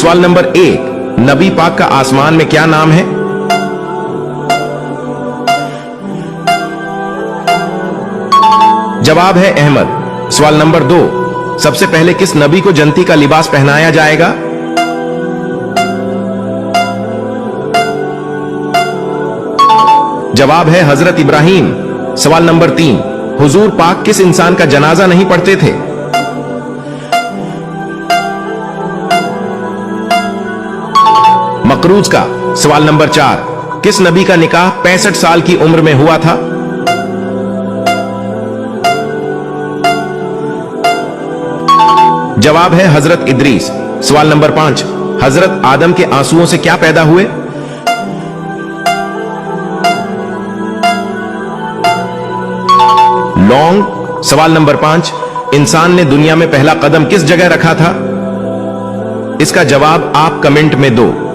सवाल नंबर 1, नबी पाक का आसमान में क्या नाम है? जवाब है अहमद। सवाल नंबर 2, सबसे पहले किस नबी को जन्नती का लिबास पहनाया जाएगा? जवाब है हजरत इब्राहिम। सवाल नंबर 3, हुजूर पाक किस इंसान का जनाजा नहीं पढ़ते थे? मकरूज का। सवाल नंबर 4, किस नबी का निकाह 65 साल की उम्र में हुआ था? जवाब है हजरत इद्रीस। सवाल नंबर 5, हजरत आदम के आंसुओं से क्या पैदा हुए? लौंग। सवाल नंबर 5, इंसान ने दुनिया में पहला कदम किस जगह रखा था? इसका जवाब आप कमेंट में दो।